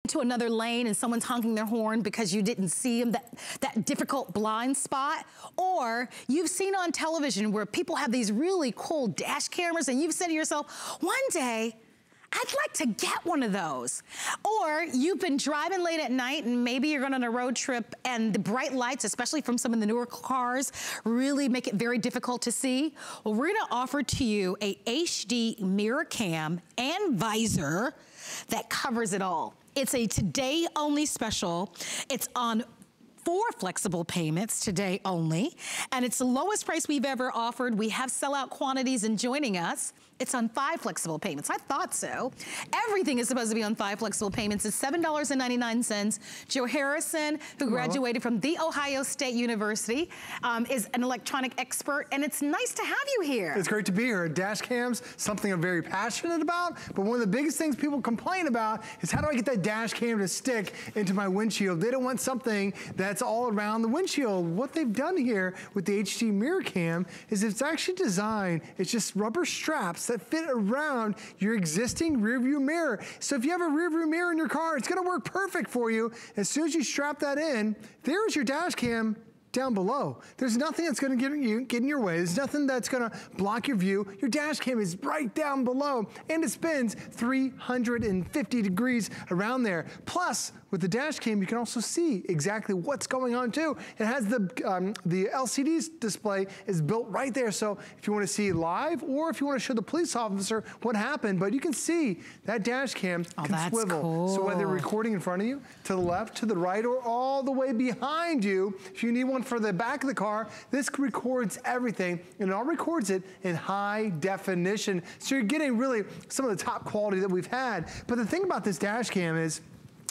to another lane and someone's honking their horn because you didn't see them, that difficult blind spot. Or you've seen on television where people have these really cool dash cameras and you've said to yourself, one day, I'd like to get one of those. Or you've been driving late at night and maybe you're going on a road trip and the bright lights, especially from some of the newer cars, really make it very difficult to see. Well, we're going to offer to you a HD mirror cam and visor that covers it all. It's a today only special. It's on 4 flexible payments today only, and it's the lowest price we've ever offered. We have sellout quantities, and joining us, it's on 5 flexible payments. I thought so. Everything is supposed to be on 5 flexible payments. It's $7.99. Joe Harrison, who graduated from The Ohio State University, is an electronic expert, and it's nice to have you here. It's great to be here. Dash cams, something I'm very passionate about, but one of the biggest things people complain about is how do I get that dash cam to stick into my windshield? They don't want something that's all around the windshield. What they've done here with the HD mirror cam is it's actually designed, it's just rubber straps that fit around your existing rear view mirror. So if you have a rear view mirror in your car, it's gonna work perfect for you. As soon as you strap that in, there's your dash cam down below. There's nothing that's gonna get in your way. There's nothing that's gonna block your view. Your dash cam is right down below, and it spins 350 degrees around there. Plus, with the dash cam, you can also see exactly what's going on too. It has the LCD display is built right there, so if you wanna see live, or if you wanna show the police officer what happened, but you can see that dash cam can swivel. Cool. So whether recording in front of you, to the left, to the right, or all the way behind you, if you need one for the back of the car, this records everything, and it all records it in high definition. So you're getting really some of the top quality that we've had. But the thing about this dash cam is,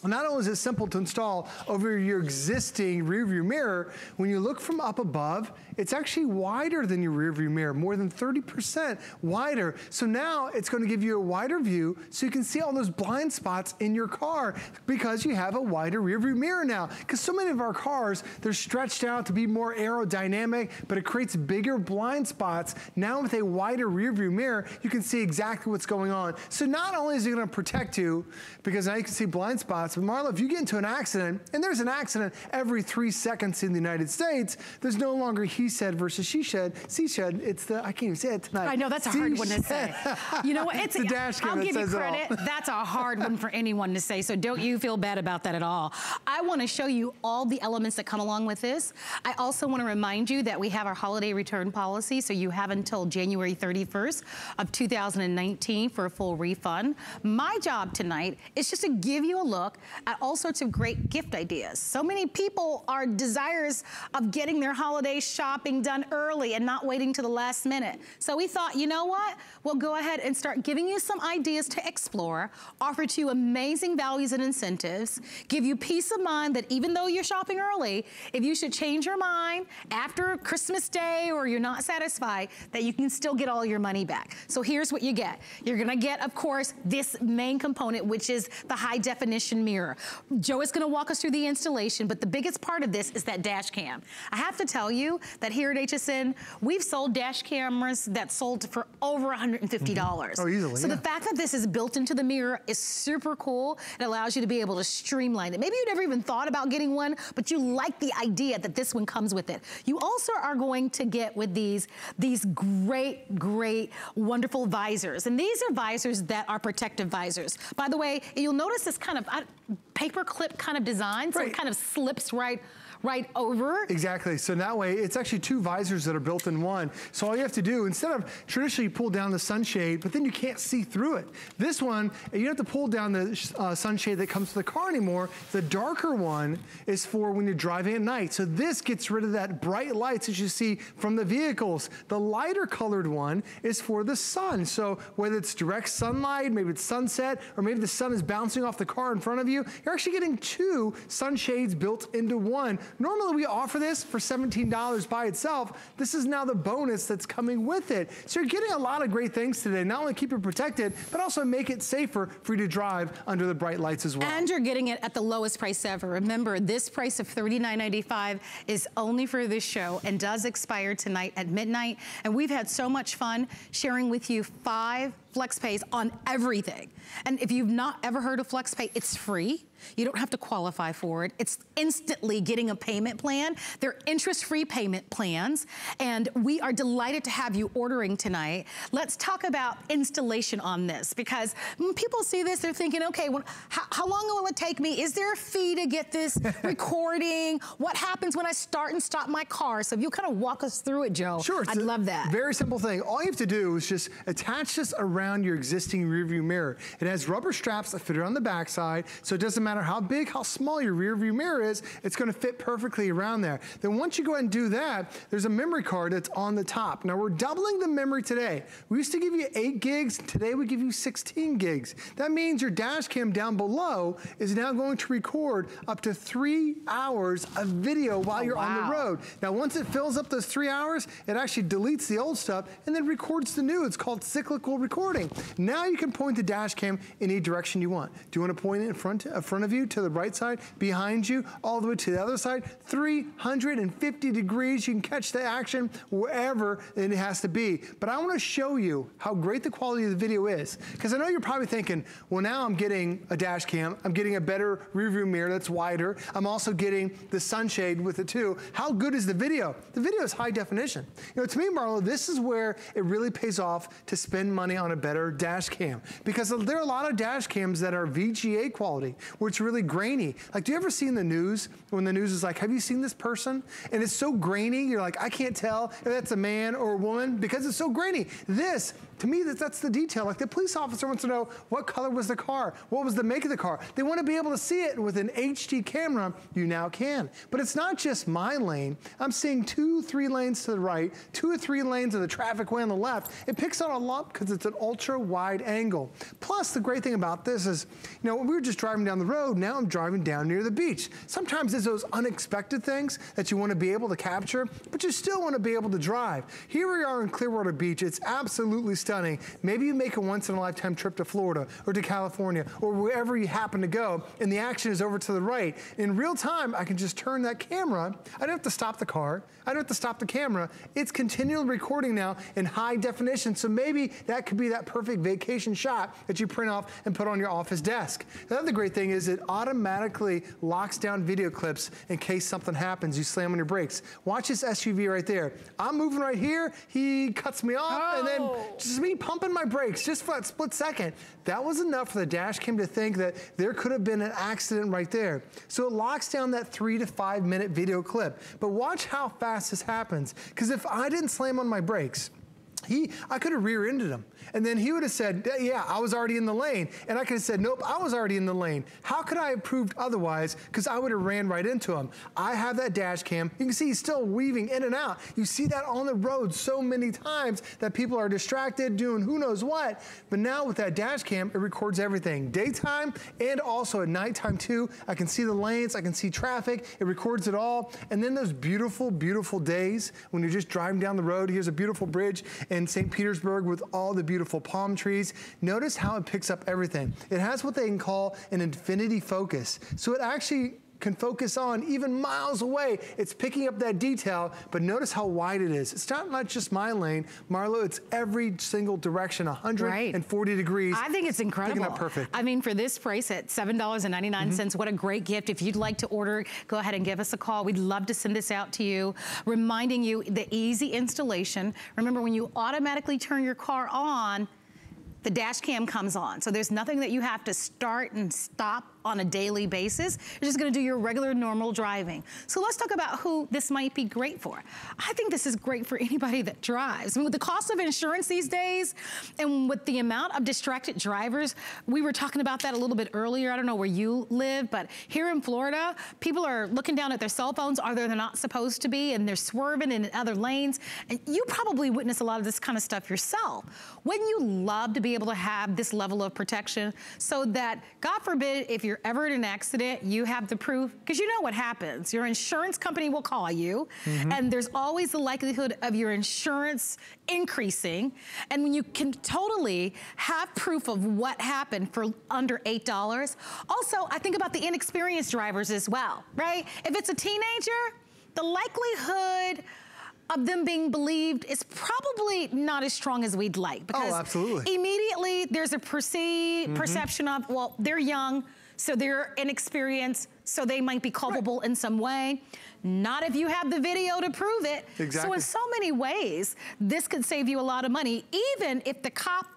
not only is it simple to install over your existing rear view mirror, when you look from up above, it's actually wider than your rear view mirror, more than 30% wider. So now it's gonna give you a wider view so you can see all those blind spots in your car because you have a wider rear view mirror now. Because so many of our cars, they're stretched out to be more aerodynamic, but it creates bigger blind spots. Now with a wider rear view mirror, you can see exactly what's going on. So not only is it gonna protect you, because now you can see blind spots, but Marla, if you get into an accident, and there's an accident every 3 seconds in the United States, there's no longer he said versus she said, it's the, I can't even say it tonight. I know, that's a hard one to say. You know what, it's the dash cam. I'll give you credit, that's a hard one for anyone to say, so don't you feel bad about that at all. I wanna show you all the elements that come along with this. I also wanna remind you that we have our holiday return policy, so you have until January 31st of 2019 for a full refund. My job tonight is just to give you a look at all sorts of great gift ideas. So many people are desirous of getting their holiday shopping done early and not waiting to the last minute. So we thought, you know what? We'll go ahead and start giving you some ideas to explore, offer to you amazing values and incentives, give you peace of mind that even though you're shopping early, if you should change your mind after Christmas Day or you're not satisfied, that you can still get all your money back. So here's what you get. You're gonna get, of course, this main component, which is the high definition mirror. Joe is gonna walk us through the installation, but the biggest part of this is that dash cam. I have to tell you that here at HSN, we've sold dash cameras that sold for over $150. Oh, easily, So the fact that this is built into the mirror is super cool. It allows you to be able to streamline it. Maybe you never even thought about getting one, but you like the idea that this one comes with it. You also are going to get with these great, wonderful visors. And these are visors that are protective visors. By the way, you'll notice this kind of paper clip kind of design, so it kind of slips right over. Exactly, so that way, it's actually 2 visors that are built in one. So all you have to do, instead of traditionally you pull down the sunshade, but then you can't see through it. This one, you don't have to pull down the sunshade that comes to the car anymore. The darker one is for when you're driving at night. So this gets rid of that bright lights that you see from the vehicles. The lighter colored one is for the sun. So whether it's direct sunlight, maybe it's sunset, or maybe the sun is bouncing off the car in front of you, you're actually getting 2 sunshades built into one. Normally we offer this for $17 by itself. This is now the bonus that's coming with it. So you're getting a lot of great things today. Not only keep it protected, but also make it safer for you to drive under the bright lights as well. And you're getting it at the lowest price ever. Remember, this price of $39.95 is only for this show and does expire tonight at midnight. And we've had so much fun sharing with you 5 FlexPay on everything. And if you've not ever heard of FlexPay, it's free. You don't have to qualify for it. It's instantly getting a payment plan. They're interest-free payment plans, and we are delighted to have you ordering tonight. Let's talk about installation on this, because when people see this, they're thinking, okay, well, how long will it take me? Is there a fee to get this recording? What happens when I start and stop my car? So if you kind of walk us through it, Joe, sure, I'd love that. Very simple thing. All you have to do is just attach this around your existing rear view mirror. It has rubber straps that fit around the backside, so it doesn't matter how big, how small your rear view mirror is, it's gonna fit perfectly around there. Then once you go ahead and do that, there's a memory card that's on the top. Now we're doubling the memory today. We used to give you 8 gigs, today we give you 16 gigs. That means your dash cam down below is now going to record up to 3 hours of video while you're on the road. Now once it fills up those 3 hours, it actually deletes the old stuff and then records the new. It's called cyclical recording. Now you can point the dash cam in any direction you want. Do you want to point it in front of you, to the right side, behind you, all the way to the other side? 350 degrees. You can catch the action wherever it has to be. But I want to show you how great the quality of the video is, because I know you're probably thinking, well, now I'm getting a dash cam, I'm getting a better rear view mirror that's wider, I'm also getting the sunshade with it too. How good is the video? The video is high definition. You know, to me, Marlo, this is where it really pays off to spend money on a better dash cam, because there are a lot of dash cams that are VGA quality, where it's really grainy. Like, do you ever see in the news when the news is like, have you seen this person? And it's so grainy, you're like, I can't tell if that's a man or a woman because it's so grainy. This, to me, that's the detail. Like, the police officer wants to know what color was the car, what was the make of the car. They want to be able to see it with an HD camera. You now can. But it's not just my lane. I'm seeing 2, 3 lanes to the right, 2 or 3 lanes of the traffic way on the left. It picks out a lot because it's an ultra wide angle. Plus, the great thing about this is, you know, when we were just driving down the road, now I'm driving down near the beach. Sometimes there's those unexpected things that you want to be able to capture, but you still want to be able to drive. Here we are in Clearwater Beach. It's absolutely stunning. Maybe you make a once-in-a-lifetime trip to Florida or to California or wherever you happen to go, and the action is over to the right. In real time, I can just turn that camera. I don't have to stop the car. I don't have to stop the camera. It's continually recording now in high definition, so maybe that could be that perfect vacation shot that you print off and put on your office desk. The other great thing is it automatically locks down video clips in case something happens, you slam on your brakes. Watch this SUV right there. I'm moving right here, he cuts me off, and then just me pumping my brakes just for that split second. That was enough for the dash cam to think that there could have been an accident right there. So it locks down that 3 to 5 minute video clip. But watch how fast this happens, because if I didn't slam on my brakes, I could have rear-ended him. And then he would have said, yeah, I was already in the lane. And I could have said, nope, I was already in the lane. How could I have proved otherwise? Because I would have ran right into him. I have that dash cam. You can see he's still weaving in and out. You see that on the road so many times that people are distracted, doing who knows what. But now with that dash cam, it records everything. Daytime and also at nighttime too. I can see the lanes, I can see traffic. It records it all. And then those beautiful, beautiful days when you're just driving down the road. Here's a beautiful bridge in St. Petersburg with all the beautiful palm trees. Notice how it picks up everything. It has what they can call an infinity focus. So it actually can focus on even miles away. It's picking up that detail, but notice how wide it is. It's not just my lane, Marlo, it's every single direction, 140 degrees. I think it's incredible. Picking up perfect. I mean, for this price at $7.99, what a great gift. If you'd like to order, go ahead and give us a call. We'd love to send this out to you, reminding you the easy installation. Remember, when you automatically turn your car on, the dash cam comes on. So there's nothing that you have to start and stop on a daily basis. You're just gonna do your regular, normal driving. So let's talk about who this might be great for. I think this is great for anybody that drives. I mean, with the cost of insurance these days, and with the amount of distracted drivers, we were talking about that a little bit earlier. I don't know where you live, but here in Florida, people are looking down at their cell phones, are they're not supposed to be, and they're swerving in other lanes. And you probably witness a lot of this kind of stuff yourself. Wouldn't you love to be able to have this level of protection so that, God forbid, if you're ever in an accident, you have the proof, because you know what happens. Your insurance company will call you, and there's always the likelihood of your insurance increasing. And when you can totally have proof of what happened for under $8. Also, I think about the inexperienced drivers as well, right? If it's a teenager, the likelihood of them being believed is probably not as strong as we'd like. Because absolutely. Immediately there's a perception of, well, they're young, so they're inexperienced, so they might be culpable in some way. Not if you have the video to prove it. Exactly. So in so many ways, this could save you a lot of money, even if the cop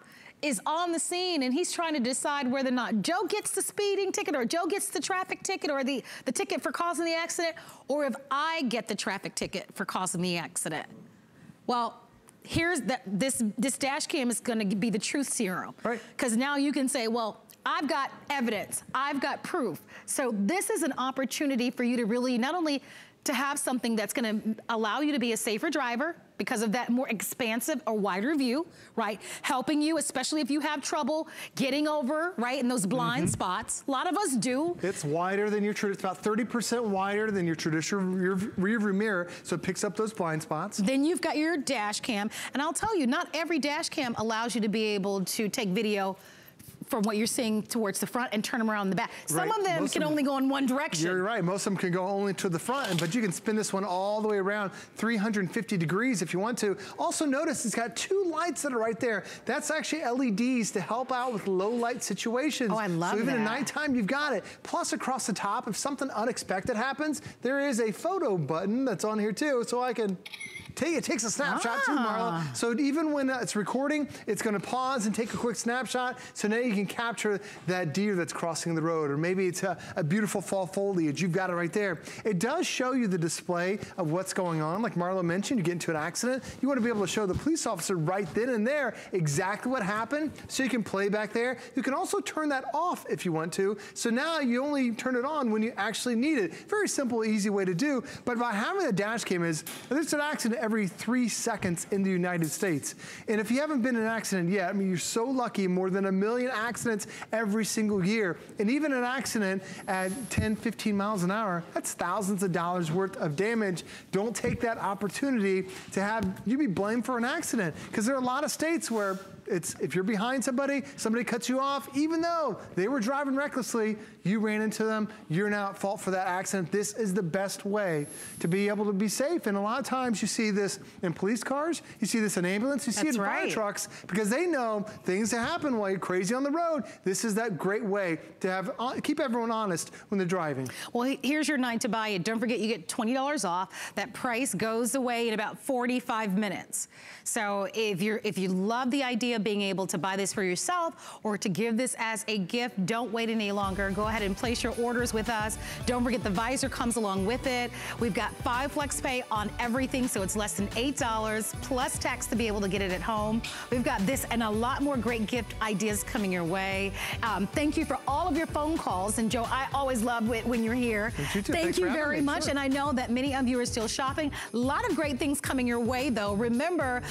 is on the scene and he's trying to decide whether or not Joe gets the speeding ticket or Joe gets the traffic ticket or the ticket for causing the accident, or if I get the traffic ticket for causing the accident. Well, here's this dash cam is gonna be the truth serum. Right. Because now you can say, well, I've got evidence, I've got proof. So this is an opportunity for you to really not only to have something that's gonna allow you to be a safer driver because of that more expansive or wider view, right? Helping you, especially if you have trouble getting over, right, in those blind spots. A lot of us do. It's wider than your, it's about 30% wider than your traditional rear view mirror, so it picks up those blind spots. Then you've got your dash cam, and I'll tell you, not every dash cam allows you to be able to take video from what you're seeing towards the front and turn them around the back. Some of them can only go in one direction. You're right, most of them can go only to the front, but you can spin this one all the way around 350 degrees if you want to. Also notice it's got two lights that are right there. That's actually LEDs to help out with low light situations. Oh, I love that. So even at nighttime, you've got it. Plus across the top, if something unexpected happens, there is a photo button that's on here too, so I can it takes a snapshot too, Marla. So even when it's recording, it's gonna pause and take a quick snapshot. So now you can capture that deer that's crossing the road, or maybe it's a beautiful fall foliage. You've got it right there. It does show you the display of what's going on. Like Marla mentioned, you get into an accident, you wanna be able to show the police officer right then and there exactly what happened, so you can play back there. You can also turn that off if you want to. So now you only turn it on when you actually need it. Very simple, easy way to do. But by having a dash cam is, there's an accident every 3 seconds in the United States. And if you haven't been in an accident yet, I mean, you're so lucky, more than 1 million accidents every single year. And even an accident at 10, 15 miles an hour, that's thousands of dollars worth of damage. Don't take that opportunity to have you be blamed for an accident. Because there are a lot of states where if you're behind somebody cuts you off, even though they were driving recklessly, you ran into them, you're now at fault for that accident. This is the best way to be able to be safe. And a lot of times you see this in police cars, you see this in ambulance, you see it in fire trucks, because they know things that happen while you're crazy on the road. This is that great way to have keep everyone honest when they're driving. Well, here's your night to buy it. Don't forget, you get $20 off. That price goes away in about 45 minutes. So if you love the idea of being able to buy this for yourself or to give this as a gift, don't wait any longer. Go ahead and place your orders with us. Don't forget the visor comes along with it. We've got 5 flex pay on everything, so it's less than $8 plus tax to be able to get it at home. We've got this and a lot more great gift ideas coming your way. Thank you for all of your phone calls. And Joe, I always love when you're here. Thank you very much. And I know that many of you are still shopping. A lot of great things coming your way, though. Remember,